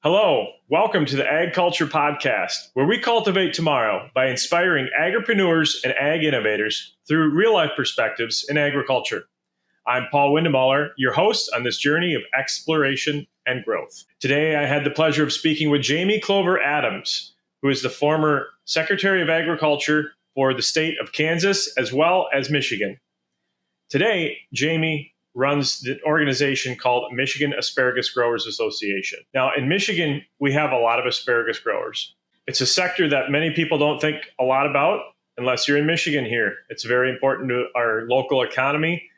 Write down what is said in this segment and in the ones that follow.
Hello, welcome to the Ag Culture Podcast, where we cultivate tomorrow by inspiring agripreneurs and ag innovators through real-life perspectives in agriculture. I'm Paul Windemuller, your host on this journey of exploration and growth. Today, I had the pleasure of speaking with Clover Adams, who is the former Secretary of Agriculture for the state of Kansas as well as Michigan. Today, Jamie runs the organization called Michigan Asparagus Growers Association. Now, in Michigan, we have a lot of asparagus growers. It's a sector that many people don't think a lot about unless you're in Michigan here. It's very important to our local economy,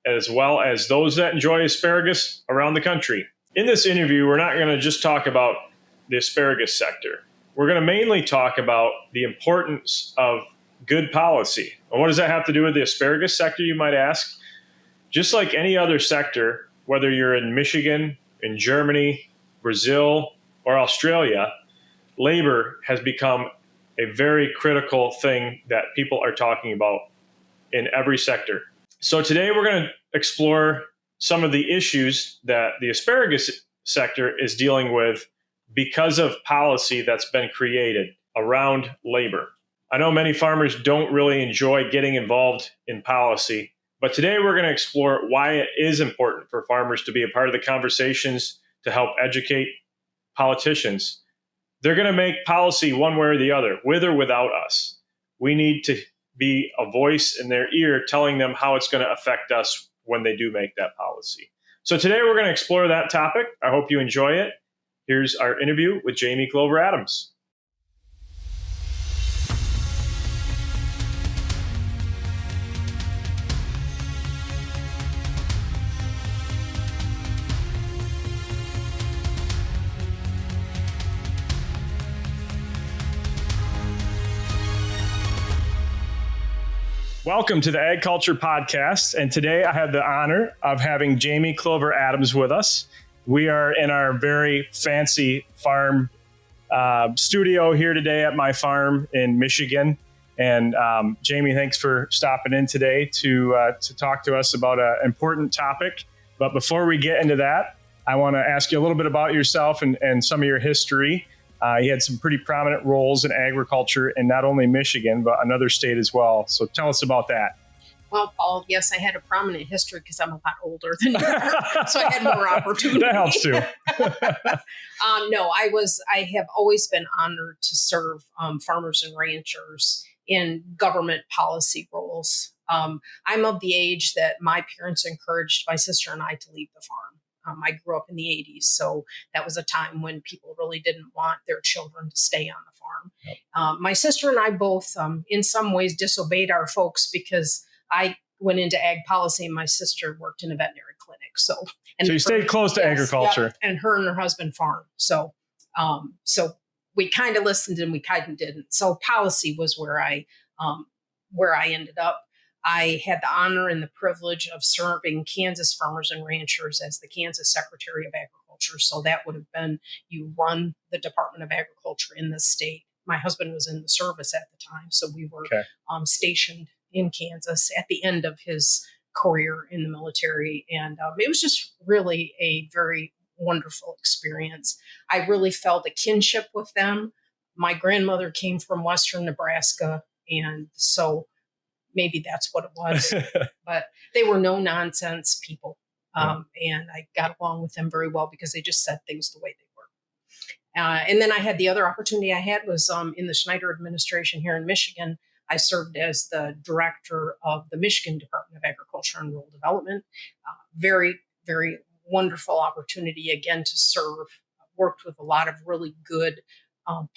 as well as those that enjoy asparagus around the country. In this interview, we're not going to just talk about the asparagus sector. We're going to mainly talk about the importance of good policy. And what does that have to do with the asparagus sector, you might ask? Just like any other sector, whether you're in Michigan, in Germany, Brazil, or Australia, labor has become a very critical thing that people are talking about in every sector. So today we're going to explore some of the issues that the asparagus sector is dealing with because of policy that's been created around labor. I know many farmers don't really enjoy getting involved in policy, but today we're going to explore why it is important for farmers to be a part of the conversations to help educate politicians. They're going to make policy one way or the other, with or without us. We need to be a voice in their ear telling them how it's going to affect us when they do make that policy. So today we're going to explore that topic. I hope you enjoy it. Here's our interview with Clover Adams. Welcome to the Ag Culture Podcast, and today I have the honor of having Clover Adams with us. We are in our very fancy farm studio here today at my farm in Michigan. And Jamie, thanks for stopping in today to talk to us about an important topic. But before we get into that, I want to ask you a little bit about yourself and some of your history. You had some pretty prominent roles in agriculture in not only Michigan, but another state as well. So tell us about that. Well, Paul, yes, I had a prominent history because I'm a lot older than you are, so I had more opportunity. That helps too. I have always been honored to serve farmers and ranchers in government policy roles. I'm of the age that my parents encouraged my sister and I to leave the farm. I grew up in the 80s, so that was a time when people really didn't want their children to stay on the farm. Yep. My sister and I both, in some ways, disobeyed our folks because I went into ag policy and my sister worked in a veterinary clinic. So you stayed close to agriculture. Yeah, and her and her husband farmed. So we kind of listened and we kind of didn't. So policy was where I ended up. I had the honor and the privilege of serving Kansas farmers and ranchers as the Kansas Secretary of Agriculture. So that would have been, you run the Department of Agriculture in the state. My husband was in the service at the time, so we were stationed in Kansas at the end of his career in the military. And it was just really a very wonderful experience. I really felt a kinship with them. My grandmother came from Western Nebraska, and so maybe that's what it was, but they were no nonsense people. And I got along with them very well because they just said things the way they were. And then I had the other opportunity I had was in the Schneider administration here in Michigan. I served as the director of the Michigan Department of Agriculture and Rural Development. Very, very wonderful opportunity again to serve. Worked with a lot of really good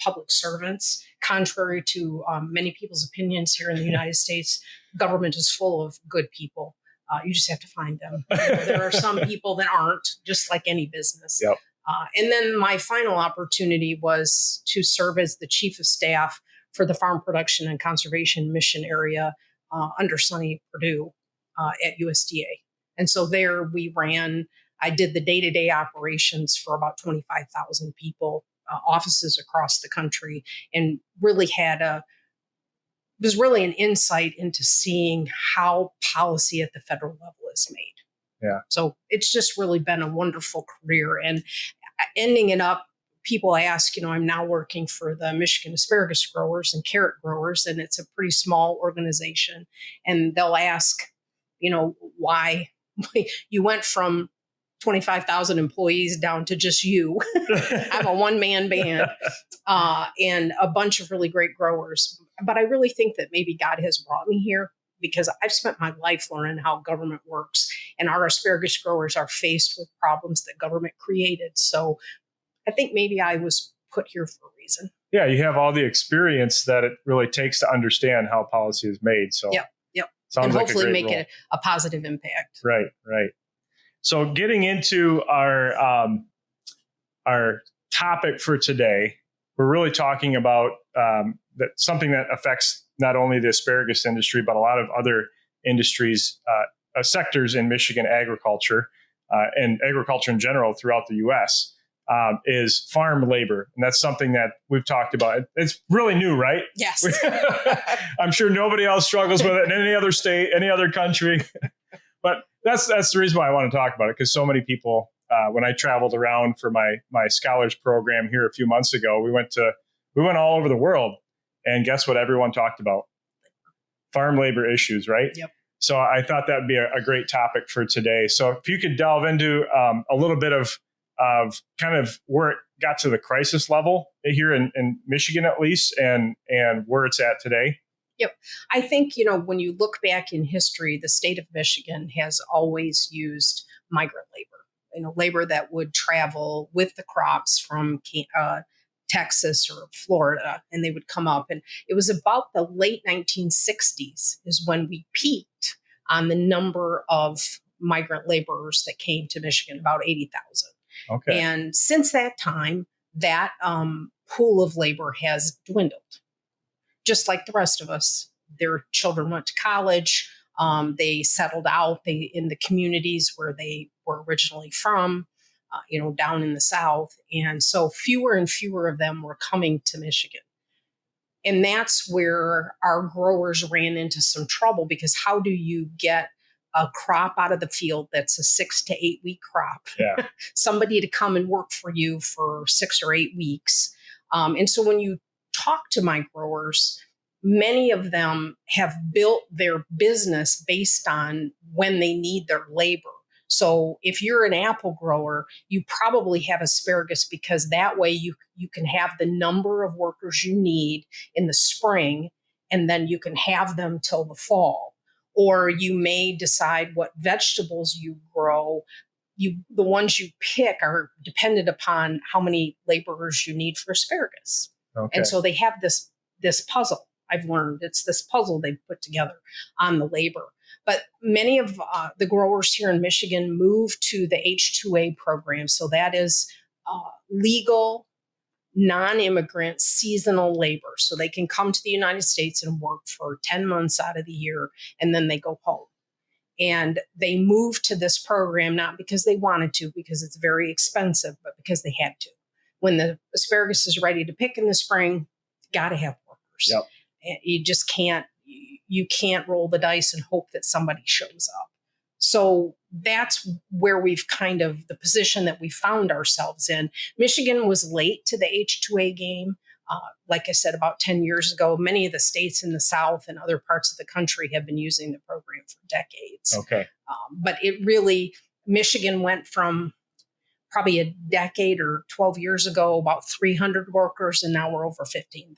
public servants. Contrary to many people's opinions here in the United States, government is full of good people. You just have to find them. There are some people that aren't, just like any business. Yep. And then my final opportunity was to serve as the chief of staff for the Farm Production and Conservation Mission area under Sonny Perdue at USDA. And so there I did the day-to-day operations for about 25,000 people, offices across the country, and really was really an insight into seeing how policy at the federal level is made. Yeah. So it's just really been a wonderful career, and ending it up, people ask, I'm now working for the Michigan asparagus growers and carrot growers, and it's a pretty small organization. And they'll ask, why you went from 25,000 employees down to just you. I'm a one-man band and a bunch of really great growers. But I really think that maybe God has brought me here because I've spent my life learning how government works, and our asparagus growers are faced with problems that government created. So I think maybe I was put here for a reason. Yeah, you have all the experience that it really takes to understand how policy is made. So Yep. Sounds and like hopefully make role. it a positive impact. Right. So getting into our topic for today, we're really talking about that something that affects not only the asparagus industry, but a lot of other industries, sectors in Michigan agriculture and agriculture in general throughout the U.S. Is farm labor. And that's something that we've talked about. It's really new, right? Yes. I'm sure nobody else struggles with it in any other state, any other country. But that's the reason why I want to talk about it, because so many people, when I traveled around for my scholars program here a few months ago, we went all over the world, and guess what everyone talked about? Farm labor issues, right? Yep. So I thought that would be a great topic for today. So if you could delve into a little bit of kind of where it got to the crisis level here in Michigan, at least, and where it's at today. Yep. I think, when you look back in history, the state of Michigan has always used migrant labor, labor that would travel with the crops from Texas or Florida, and they would come up. And it was about the late 1960s is when we peaked on the number of migrant laborers that came to Michigan, about 80,000. Okay. And since that time, that pool of labor has dwindled. Just like the rest of us, their children went to college. They settled out in the communities where they were originally from, down in the South. And so fewer and fewer of them were coming to Michigan. And that's where our growers ran into some trouble, because how do you get a crop out of the field that's a 6 to 8 week crop? Yeah. Somebody to come and work for you for 6 or 8 weeks. And so when you talk to my growers, many of them have built their business based on when they need their labor. So if you're an apple grower, you probably have asparagus because that way you can have the number of workers you need in the spring, and then you can have them till the fall. Or you may decide what vegetables you grow. The ones you pick are dependent upon how many laborers you need for asparagus. Okay. And so they have this puzzle. I've learned it's this puzzle they put together on the labor. But many of the growers here in Michigan moved to the H-2A program. So that is legal, non-immigrant, seasonal labor. So they can come to the United States and work for 10 months out of the year, and then they go home. And they moved to this program not because they wanted to, because it's very expensive, but because they had to. When the asparagus is ready to pick in the spring, got to have workers. Yep. You just can't roll the dice and hope that somebody shows up. So that's where we've kind of the position that we found ourselves in. Michigan was late to the H-2A game. Like I said, about 10 years ago, many of the states in the South and other parts of the country have been using the program for decades. Okay. But Michigan went from probably a decade or 12 years ago, about 300 workers, and now we're over 15,000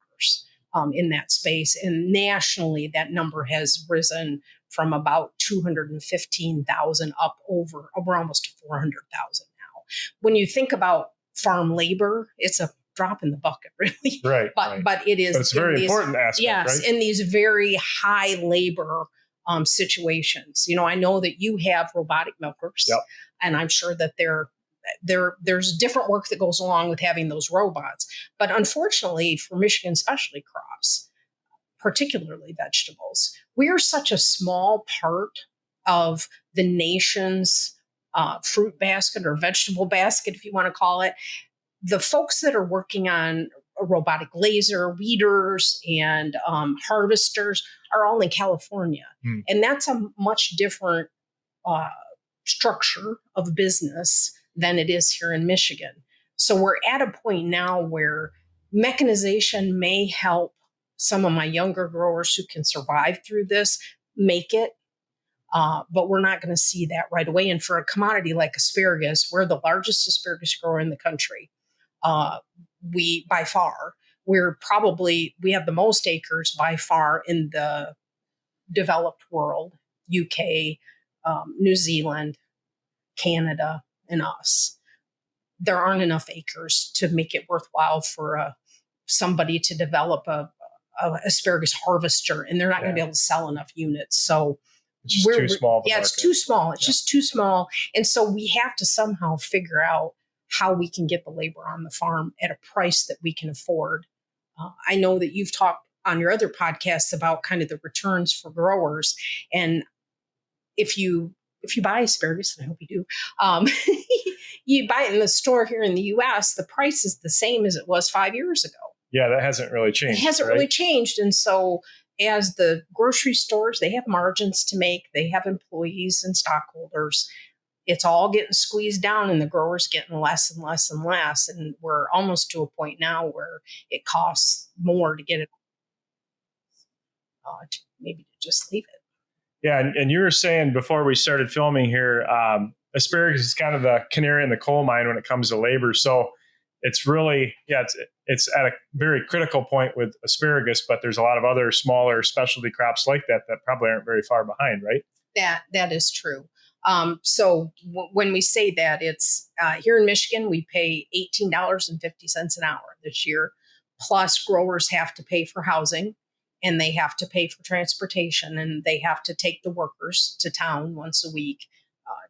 workers in that space. And nationally, that number has risen from about 215,000 up over almost 400,000 now. When you think about farm labor, it's a drop in the bucket, really. Right. But it is. But it's a very important aspect, yes, right? In these very high labor situations. I know that you have robotic milkers, yep. and I'm sure that there's different work that goes along with having those robots. But unfortunately for Michigan specialty crops, particularly vegetables, we are such a small part of the nation's fruit basket or vegetable basket, if you want to call it. The folks that are working on a robotic laser weeders and harvesters are all in California. And that's a much different structure of business than it is here in Michigan. So we're at a point now where mechanization may help some of my younger growers who can survive through this make it. But we're not going to see that right away. And for a commodity like asparagus, we're the largest asparagus grower in the country. By far, we have the most acres by far in the developed world, UK, New Zealand, Canada, and us. There aren't enough acres to make it worthwhile for somebody to develop a asparagus harvester, and they're not going to be able to sell enough units. So it's just too small. It's too small. It's just too small. And so we have to somehow figure out how we can get the labor on the farm at a price that we can afford. I know that you've talked on your other podcasts about kind of the returns for growers. And if you buy asparagus, and I hope you do, you buy it in the store here in the US, the price is the same as it was 5 years ago. Yeah, that hasn't really changed. It hasn't really changed. And so as the grocery stores, they have margins to make, they have employees and stockholders. It's all getting squeezed down and the growers getting less and less and less. And we're almost to a point now where it costs more to get it, maybe to just leave it. Yeah, and you were saying before we started filming here, asparagus is kind of the canary in the coal mine when it comes to labor. So it's really, it's at a very critical point with asparagus, but there's a lot of other smaller specialty crops like that probably aren't very far behind, right? That is true. So when we say that, it's here in Michigan, we pay $18.50 an hour this year, plus growers have to pay for housing and they have to pay for transportation and they have to take the workers to town once a week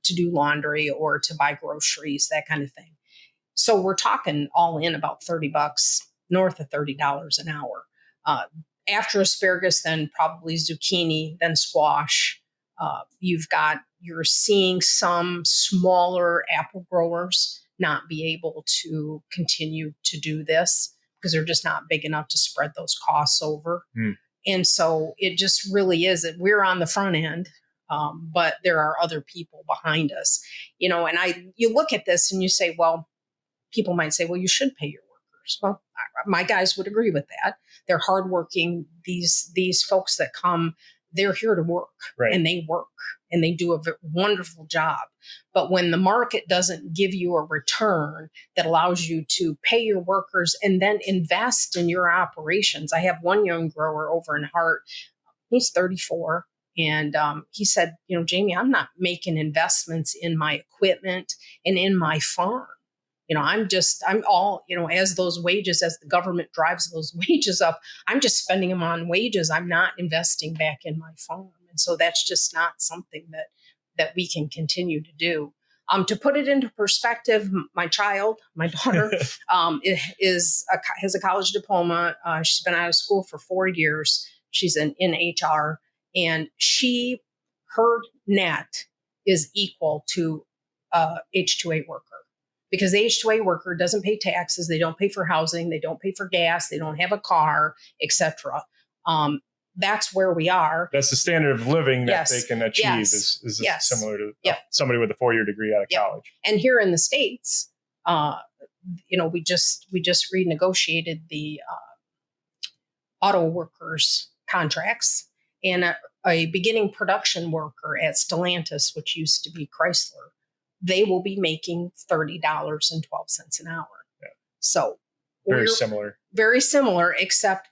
to do laundry or to buy groceries, that kind of thing. So we're talking all in about $30, north of $30 an hour. After asparagus, then probably zucchini, then squash. You're seeing some smaller apple growers not be able to continue to do this because they're just not big enough to spread those costs over. And so it just really is that we're on the front end, but there are other people behind us, and you look at this and you say, well, people might say, well, you should pay your workers. Well, my guys would agree with that. They're hardworking. These folks that come, they're here to work, right. And they work and they do a wonderful job. But when the market doesn't give you a return that allows you to pay your workers and then invest in your operations. I have one young grower over in Hart. He's 34. And he said, Jamie, I'm not making investments in my equipment and in my farm. I'm all, as those wages, as the government drives those wages up, I'm just spending them on wages. I'm not investing back in my farm. And so that's just not something that we can continue to do. To put it into perspective, my daughter, has a college diploma. She's been out of school for 4 years. She's in HR, and her net is equal to H-2A worker. Because the H-2A worker doesn't pay taxes, they don't pay for housing, they don't pay for gas, they don't have a car, etc. That's where we are. That's the standard of living that they can achieve is similar to somebody with a 4-year degree out of college. And here in the States, we just renegotiated the auto workers contracts, and a beginning production worker at Stellantis, which used to be Chrysler, they will be making $30.12 an hour. Yeah. So very similar, except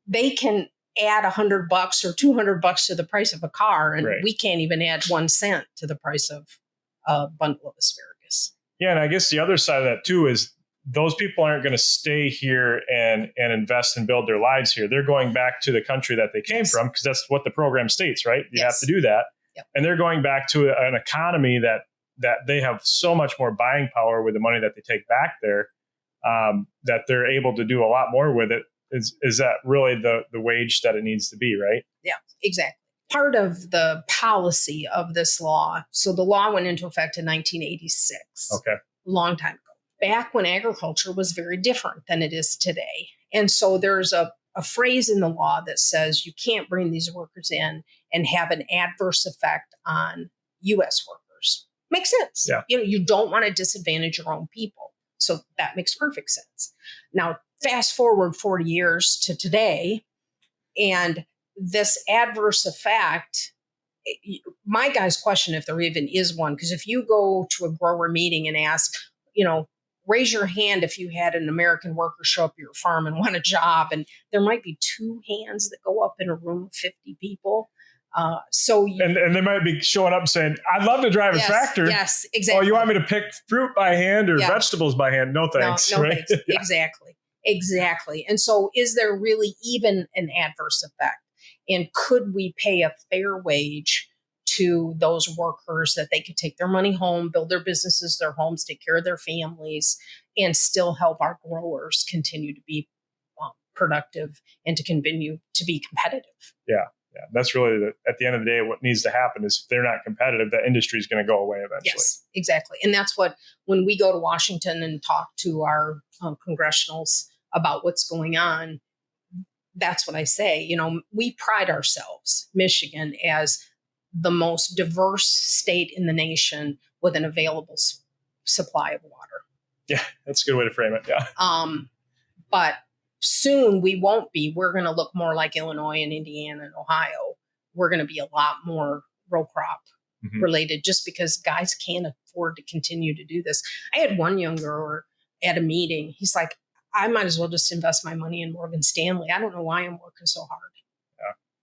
they can add $100 or $200 to the price of a car, and we can't even add 1 cent to the price of a bundle of asparagus. Yeah, and I guess the other side of that too is those people aren't going to stay here and invest and build their lives here. They're going back to the country that they came from because that's what the program states, right? You have to do that. Yep. And they're going back to an economy that they have so much more buying power with the money that they take back there, that they're able to do a lot more with it. Is that really the wage that it needs to be, right? Yeah, exactly. Part of the policy of this law, so the law went into effect in 1986. Okay. A long time ago. Back when agriculture was very different than it is today. And so there's a phrase in the law that says you can't bring these workers in and have an adverse effect on U.S. workers. Makes sense. Yeah. You don't want to disadvantage your own people. So that makes perfect sense. Now, fast forward 40 years to today, and this adverse effect, my guys question if there even is one, because if you go to a grower meeting and ask, raise your hand if you had an American worker show up at your farm and want a job, and there might be 2 hands that go up in a room of 50 people. And they might be showing up saying, I'd love to drive a tractor. Yes, exactly. Oh, you want me to pick fruit by hand or vegetables by hand? No, thanks. No, right? Thanks. Exactly. And so is there really even an adverse effect? And could we pay a fair wage to those workers that they could take their money home, build their businesses, their homes, take care of their families, and still help our growers continue to be productive and to continue to be competitive? Yeah. That's really, at the end of the day, what needs to happen is if they're not competitive, that industry is going to go away eventually. Yes, exactly. And that's what, when we go to Washington and talk to our congressionals about what's going on, that's what I say. We pride ourselves, Michigan, as the most diverse state in the nation with an available supply of water. Yeah, that's a good way to frame it. Yeah. But soon we won't be. We're going to look more like Illinois and Indiana and Ohio. We're going to be a lot more row crop related, just because guys can't afford to continue to do this. I had one young grower at a meeting. He's like, I might as well just invest my money in Morgan Stanley. I don't know why I'm working so hard.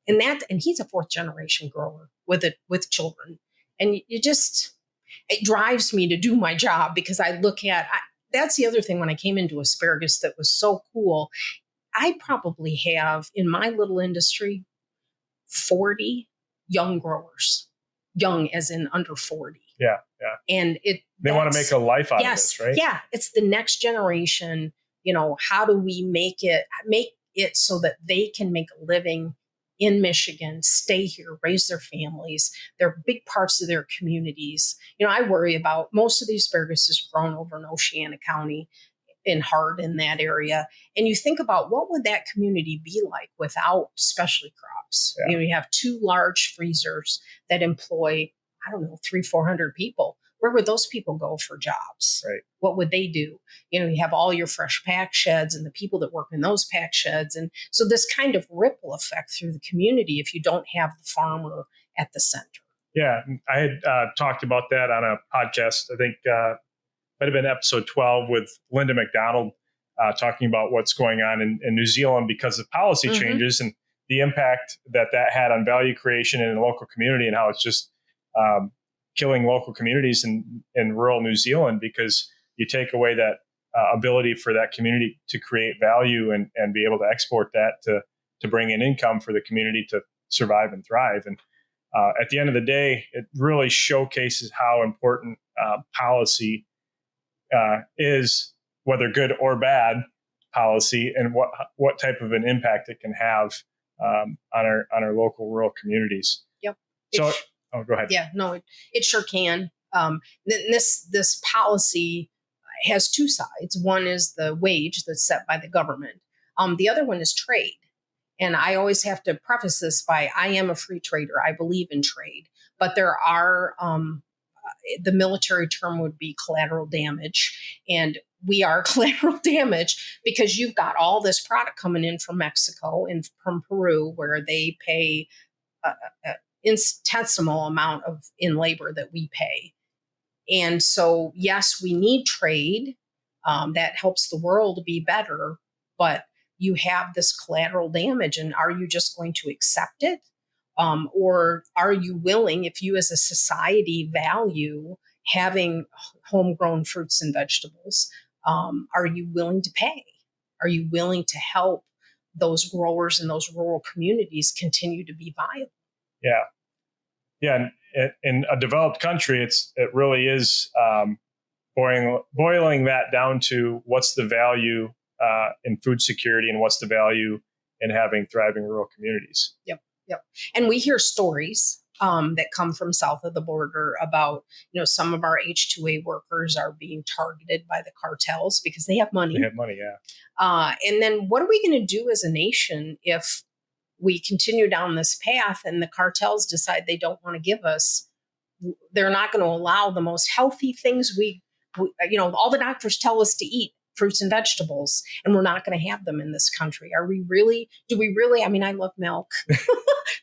Yeah. And he's a 4th generation grower with children. And it drives me to do my job, because I look at, that's the other thing when I came into asparagus that was so cool. I probably have in my little industry 40 young growers, young as in under 40. Yeah. And they want to make a life out of this, right? Yeah. It's the next generation. How do we make it so that they can make a living in Michigan, stay here, raise their families? They're big parts of their communities. I worry about, most of the asparagus is grown over in Oceana County, in Hart, in that area. And you think about, what would that community be like without specialty crops? Yeah. You have 2 large freezers that employ, 300-400 people. Where would those people go for jobs? Right. What would they do? You have all your fresh pack sheds and the people that work in those pack sheds. And so this kind of ripple effect through the community if you don't have the farmer at the center. Yeah. I had talked about that on a podcast. I think might have been episode 12 with Linda McDonald, talking about what's going on in New Zealand because of policy changes and the impact that had on value creation in the local community, and how it's just killing local communities in rural New Zealand, because you take away that ability for that community to create value and be able to export that to bring in income for the community to survive and thrive. And at the end of the day, it really showcases how important policy is, whether good or bad policy, and what type of an impact it can have on our local rural communities. Yep. So, go ahead. Yeah, no, it sure can. This policy has 2 sides. One is the wage that's set by the government. The other one is trade. And I always have to preface this by, I am a free trader. I believe in trade, but there are, the military term would be collateral damage. And we are collateral damage because you've got all this product coming in from Mexico and from Peru, where they pay infinitesimal amount in labor that we pay. And so, yes, we need trade that helps the world be better, but you have this collateral damage. And are you just going to accept it? Or are you willing, if you as a society value having homegrown fruits and vegetables, are you willing to pay? Are you willing to help those growers in those rural communities continue to be viable? Yeah. Yeah. And in a developed country, it really is boiling that down to what's the value in food security and what's the value in having thriving rural communities. Yep. And we hear stories that come from south of the border about, some of our H-2A workers are being targeted by the cartels because they have money. They have money, yeah. And then what are we going to do as a nation if we continue down this path and the cartels decide they don't want to give us? They're not going to allow the most healthy things all the doctors tell us to eat fruits and vegetables, and we're not going to have them in this country. Do we really? I mean, I love milk,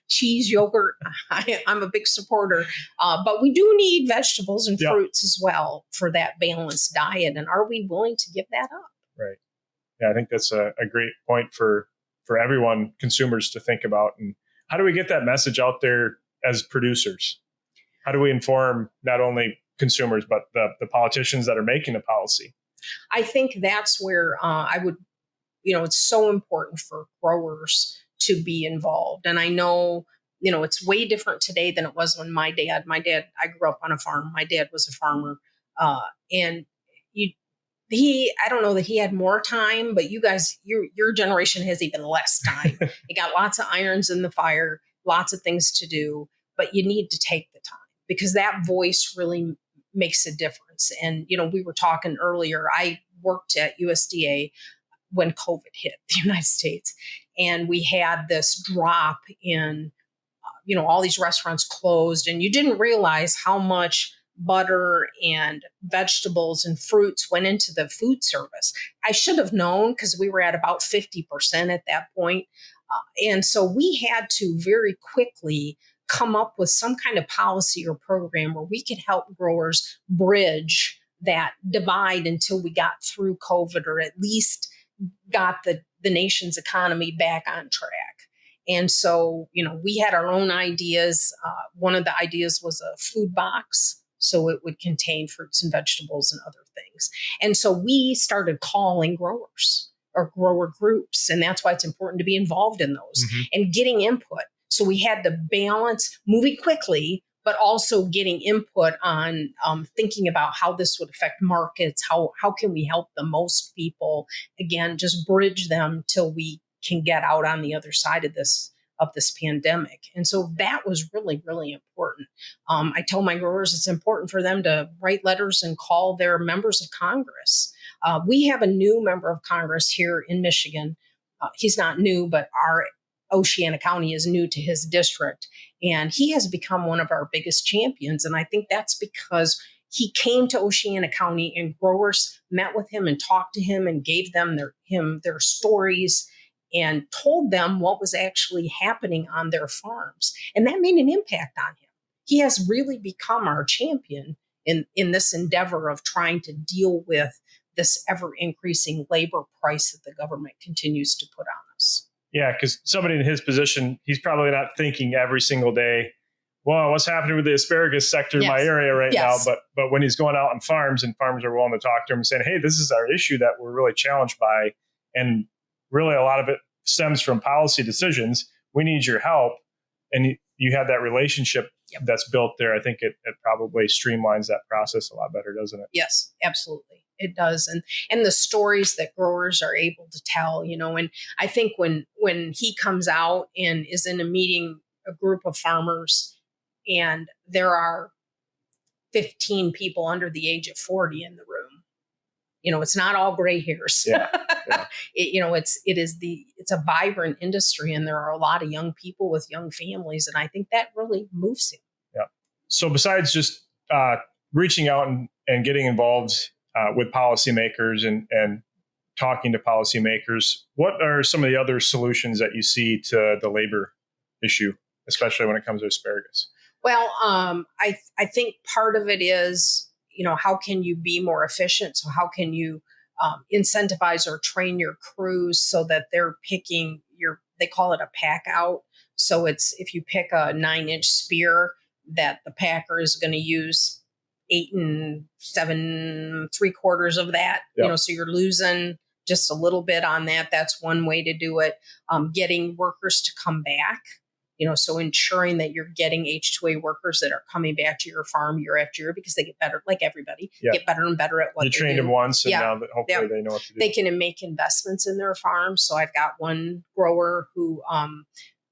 cheese, yogurt. I'm a big supporter, but we do need vegetables and fruits as well for that balanced diet. And are we willing to give that up? Right. Yeah, I think that's a great point for everyone, consumers, to think about. And how do we get that message out there as producers? How do we inform not only consumers, but the politicians that are making the policy? I think that's where I would, it's so important for growers to be involved. And I know, it's way different today than it was when I grew up on a farm. My dad was a farmer. And I don't know that he had more time, but you guys, your generation has even less time. You got lots of irons in the fire, lots of things to do, but you need to take the time because that voice really makes a difference. And, we were talking earlier, I worked at USDA when COVID hit the United States, and we had this drop in, all these restaurants closed, and you didn't realize how much butter and vegetables and fruits went into the food service. I should have known because we were at about 50% at that point. And so we had to very quickly come up with some kind of policy or program where we could help growers bridge that divide until we got through COVID, or at least got the nation's economy back on track. And so, we had our own ideas. One of the ideas was a food box. So it would contain fruits and vegetables and other things. And so we started calling growers or grower groups. And that's why it's important to be involved in those and getting input. So we had to balance moving quickly, but also getting input on thinking about how this would affect markets. How can we help the most people? Again, just bridge them till we can get out on the other side of this pandemic. And so that was really, really important. I tell my growers it's important for them to write letters and call their members of Congress. We have a new member of Congress here in Michigan. He's not new, but our Oceana County is new to his district. And he has become one of our biggest champions. And I think that's because he came to Oceana County and growers met with him and talked to him and gave them their stories and told them what was actually happening on their farms. And that made an impact on him. He has really become our champion in this endeavor of trying to deal with this ever-increasing labor price that the government continues to put on us. Yeah, because somebody in his position, he's probably not thinking every single day, well, what's happening with the asparagus sector in my area right now? But when he's going out on farms and farmers are willing to talk to him and saying, hey, this is our issue that we're really challenged by, and really a lot of it stems from policy decisions. We need your help. And you have that relationship that's built there. I think it probably streamlines that process a lot better, doesn't it? Yes, absolutely. It does. And the stories that growers are able to tell, and I think when he comes out and is in a meeting, a group of farmers, and there are 15 people under the age of 40 in the room, it's not all gray hairs. Yeah. It's a vibrant industry, and there are a lot of young people with young families. And I think that really moves him. Yeah. So besides just reaching out and getting involved with policymakers and talking to policymakers, what are some of the other solutions that you see to the labor issue, especially when it comes to asparagus? Well, I think part of it is, how can you be more efficient? So how can you incentivize or train your crews so that they're picking they call it a pack out. So it's, if you pick a 9-inch spear, that the packer is going to use 8 7/3 of that, so you're losing just a little bit on that. That's one way to do it. Getting workers to come back, so ensuring that you're getting H-2A workers that are coming back to your farm year after year, because they get better, like everybody, get better and better at what they do. You trained them once, and now that hopefully they know what to do. They can make investments in their farm. So I've got one grower who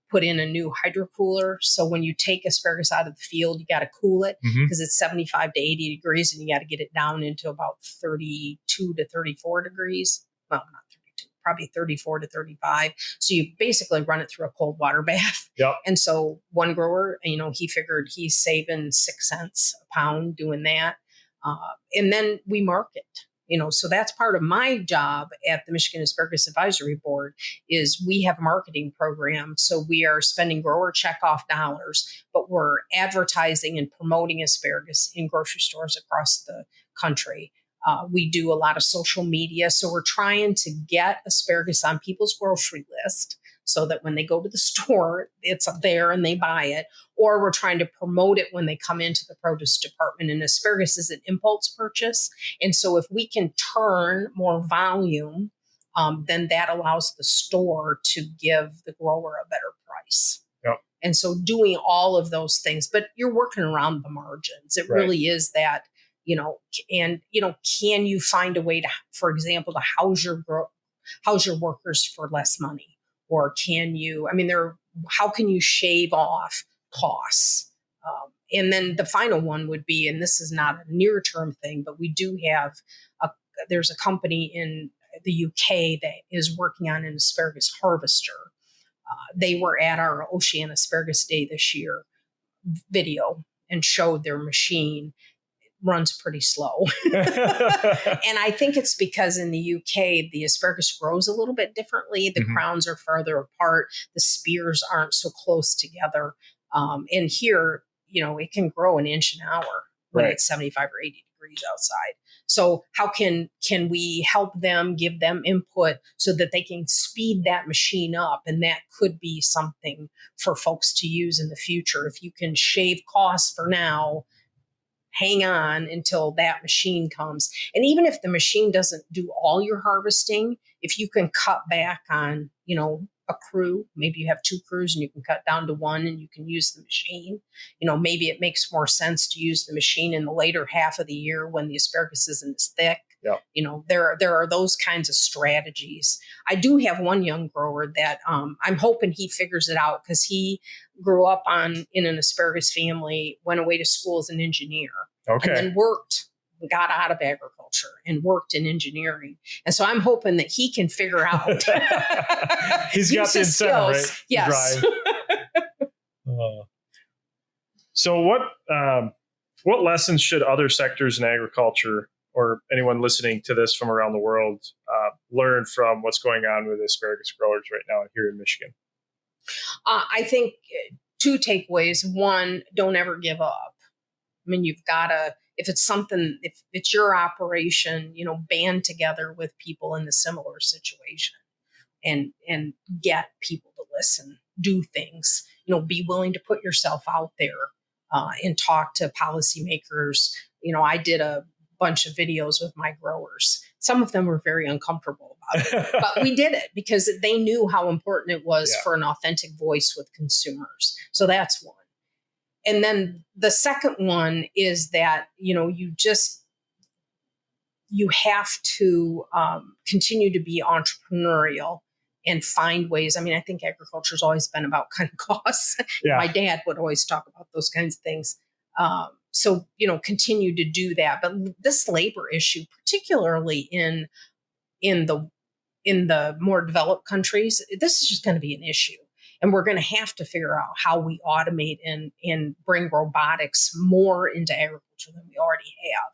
put in a new hydrocooler. So when you take asparagus out of the field, you got to cool it because it's 75 to 80 degrees, and you got to get it down into about 32 to 34 degrees. Well, not 32, probably 34 to 35. So you basically run it through a cold water bath. Yep. And so one grower, he figured he's saving 6 cents a pound doing that. And then we market. So that's part of my job at the Michigan Asparagus Advisory Board is we have a marketing program. So we are spending grower checkoff dollars, but we're advertising and promoting asparagus in grocery stores across the country. We do a lot of social media. So we're trying to get asparagus on people's grocery list so that when they go to the store, it's up there and they buy it. Or we're trying to promote it when they come into the produce department. And asparagus is an impulse purchase. And so if we can turn more volume, then that allows the store to give the grower a better price. Yep. And so doing all of those things, but you're working around the margins. It really is that, can you find a way to, for example, to house your workers for less money? Or how can you shave off costs? And then the final one would be, and this is not a near-term thing, but we do have, there's a company in the UK that is working on an asparagus harvester. They were at our Ocean Asparagus Day this year video and showed their machine. Runs pretty slow. And I think it's because in the UK, the asparagus grows a little bit differently. The crowns are farther apart. The spears aren't so close together. And here, it can grow an inch an hour when it's 75 or 80 degrees outside. So how can we help them, give them input so that they can speed that machine up? And that could be something for folks to use in the future. If you can shave costs for now, hang on until that machine comes. And even if the machine doesn't do all your harvesting, if you can cut back on, a crew, maybe you have 2 crews and you can cut down to 1 and you can use the machine. Maybe it makes more sense to use the machine in the later half of the year when the asparagus isn't as thick. Yeah. There are those kinds of strategies. I do have one young grower that I'm hoping he figures it out because he grew up in an asparagus family, went away to school as an engineer, and then got out of agriculture and worked in engineering. And so I'm hoping that he can figure out. He's got the incentive, right? Yes. So what lessons should other sectors in agriculture or anyone listening to this from around the world learn from what's going on with asparagus growers right now here in Michigan? I think 2 takeaways. One, don't ever give up. I mean, you've got to, if it's your operation, band together with people in a similar situation and get people to listen, do things, be willing to put yourself out there and talk to policymakers. I did a bunch of videos with my growers. Some of them were very uncomfortable about it, but we did it because they knew how important it was for an authentic voice with consumers. So that's one. And then the second one is that, you have to continue to be entrepreneurial and find ways. I mean, I think agriculture has always been about cutting costs. Yeah. My dad would always talk about those kinds of things. So, continue to do that. But this labor issue, particularly in the more developed countries, this is just going to be an issue. And we're going to have to figure out how we automate and bring robotics more into agriculture than we already have.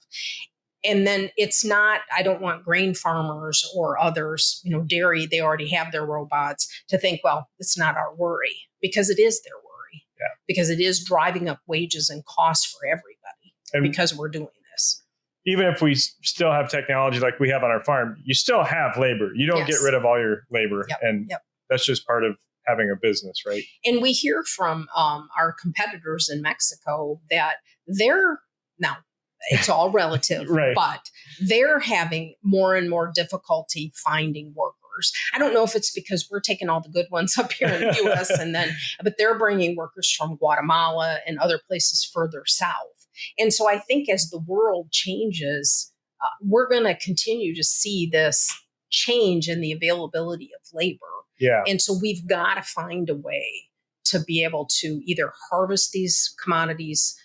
And then it's not, I don't want grain farmers or others, dairy, they already have their robots, to think, well, it's not our worry, because it is their worry. Yeah. Because it is driving up wages and costs for everybody because we're doing this. Even if we still have technology like we have on our farm, you still have labor. You don't get rid of all your labor. Yep. And that's just part of having a business, right? And we hear from our competitors in Mexico that now it's all relative, right, but they're having more and more difficulty finding workers. I don't know if it's because we're taking all the good ones up here in the U.S. but they're bringing workers from Guatemala and other places further south. And so I think as the world changes, we're going to continue to see this change in the availability of labor. Yeah. And so we've got to find a way to be able to either harvest these commodities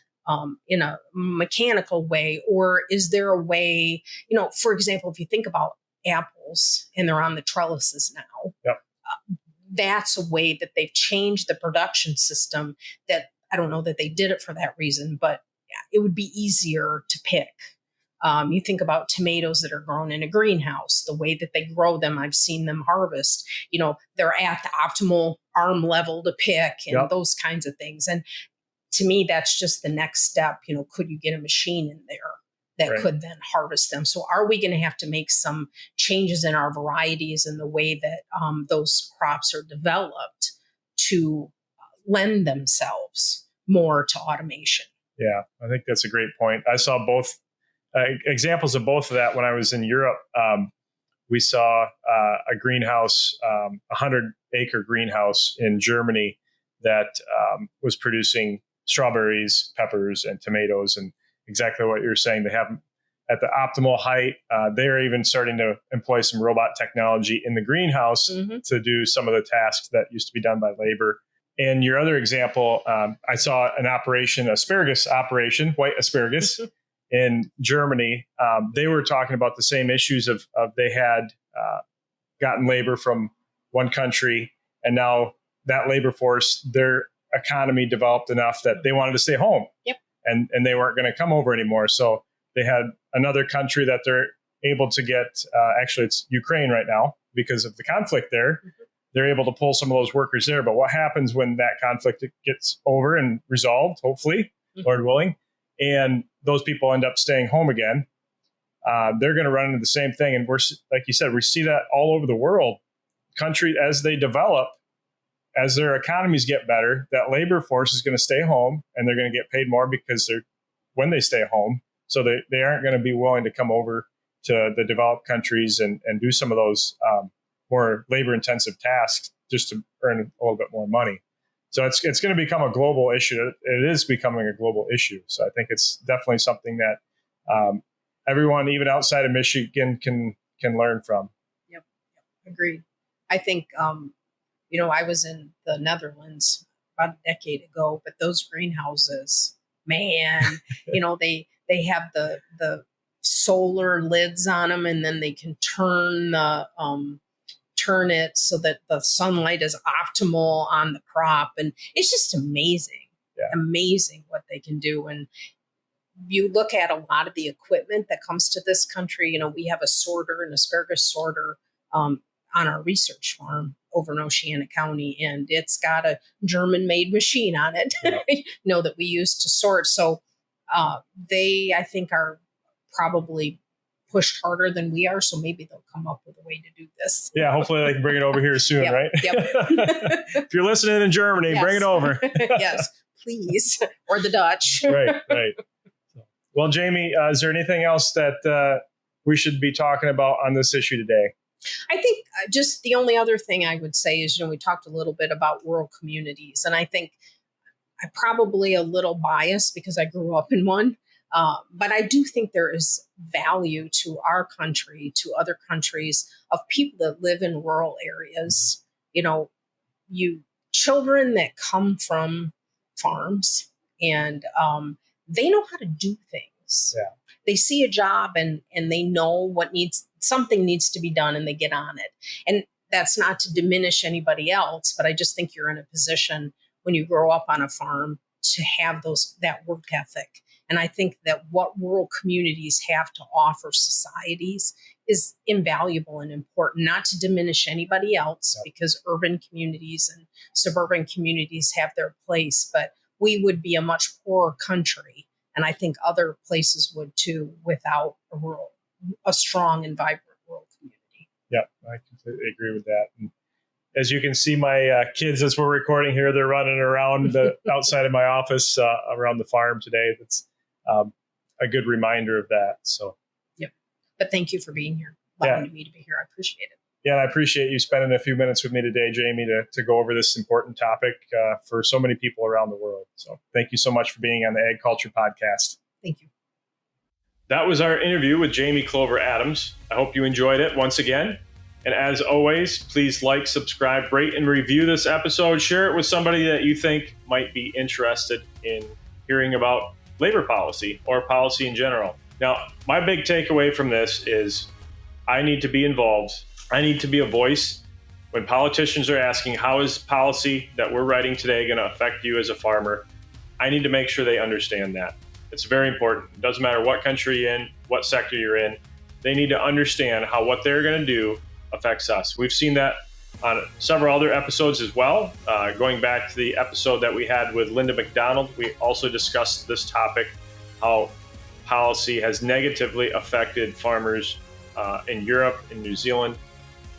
in a mechanical way, or is there a way, for example, if you think about apples and they're on the trellises now, that's a way that they've changed the production system that I don't know that they did it for that reason, but it would be easier to pick. You think about tomatoes that are grown in a greenhouse, the way that they grow them. I've seen them harvest. They're at the optimal arm level to pick and those kinds of things. And to me, that's just the next step. Could you get a machine in there that could then harvest them? So are we going to have to make some changes in our varieties and the way that those crops are developed to lend themselves more to automation? Yeah, I think that's a great point. I saw both examples of both of that when I was in Europe. We saw a greenhouse, 100-acre greenhouse in Germany that was producing strawberries, peppers, and tomatoes, and exactly what you're saying. They have them at the optimal height. They're even starting to employ some robot technology in the greenhouse to do some of the tasks that used to be done by labor. And your other example, I saw an operation, asparagus operation, white asparagus in Germany. They were talking about the same issues of they had gotten labor from one country, and now that labor force, their economy developed enough that they wanted to stay home. Yep. And they weren't going to come over anymore. So they had another country that they're able to get, actually it's Ukraine right now because of the conflict there. They're able to pull some of those workers there. But what happens when that conflict gets over and resolved, hopefully, Lord willing, and those people end up staying home again? They're going to run into the same thing. And we're, like you said, we see that all over the world. Country, as they develop, as their economies get better, that labor force is going to stay home and they're going to get paid more because when they stay home. So they aren't going to be willing to come over to the developed countries and do some of those more labor intensive tasks just to earn a little bit more money. So it's going to become a global issue. It is becoming a global issue. So I think it's definitely something that everyone, even outside of Michigan, can learn from. Yep. Agreed. I think, I was in the Netherlands about a decade ago, but those greenhouses, man, they have the solar lids on them, and then they can turn it so that the sunlight is optimal on the crop. And it's just amazing what they can do. And you look at a lot of the equipment that comes to this country. We have a sorter, an asparagus sorter, on our research farm over in Oceana County, and it's got a German-made machine on it, that we use to sort. So they, I think, are probably pushed harder than we are. So maybe they'll come up with a way to do this. Yeah, hopefully they can bring it over here soon, right? Yep. If you're listening in Germany, bring it over. Yes, please. Or the Dutch. Right. Well, Jamie, is there anything else that we should be talking about on this issue today? I think just the only other thing I would say is, we talked a little bit about rural communities, and I think I'm probably a little biased because I grew up in one. But I do think there is value to our country, to other countries, of people that live in rural areas. Children that come from farms, and they know how to do things. Yeah. They see a job and they know something needs to be done, and they get on it. And that's not to diminish anybody else, but I just think you're in a position when you grow up on a farm to have that work ethic. And I think that what rural communities have to offer societies is invaluable and important, not to diminish anybody else, because urban communities and suburban communities have their place, but we would be a much poorer country. And I think other places would too, without a strong and vibrant rural community. Yeah, I completely agree with that. And as you can see, my kids, as we're recording here, they're running around outside of my office around the farm today. That's a good reminder of that. So, yep. But thank you for being here, allowing me to be here. I appreciate it. Yeah, and I appreciate you spending a few minutes with me today, Jamie, to go over this important topic for so many people around the world. So thank you so much for being on the Ag Culture Podcast. Thank you. That was our interview with Jamie Clover Adams. I hope you enjoyed it once again. And as always, please like, subscribe, rate, and review this episode. Share it with somebody that you think might be interested in hearing about labor policy or policy in general. Now, my big takeaway from this is I need to be involved. I need to be a voice when politicians are asking, how is policy that we're writing today going to affect you as a farmer? I need to make sure they understand that. It's very important. It doesn't matter what country you're in, what sector you're in. They need to understand how what they're going to do affects us. We've seen that on several other episodes as well. Going back to the episode that we had with Linda McDonald, we also discussed this topic, how policy has negatively affected farmers in Europe, in New Zealand.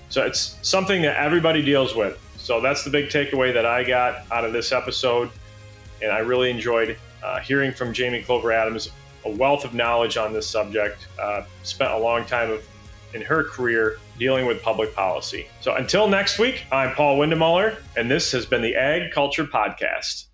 So it's something that everybody deals with. So that's the big takeaway that I got out of this episode. And I really enjoyed hearing from Jamie Clover Adams, a wealth of knowledge on this subject. Spent a long time in her career dealing with public policy. So until next week, I'm Paul Windemuller, and this has been the Ag Culture Podcast.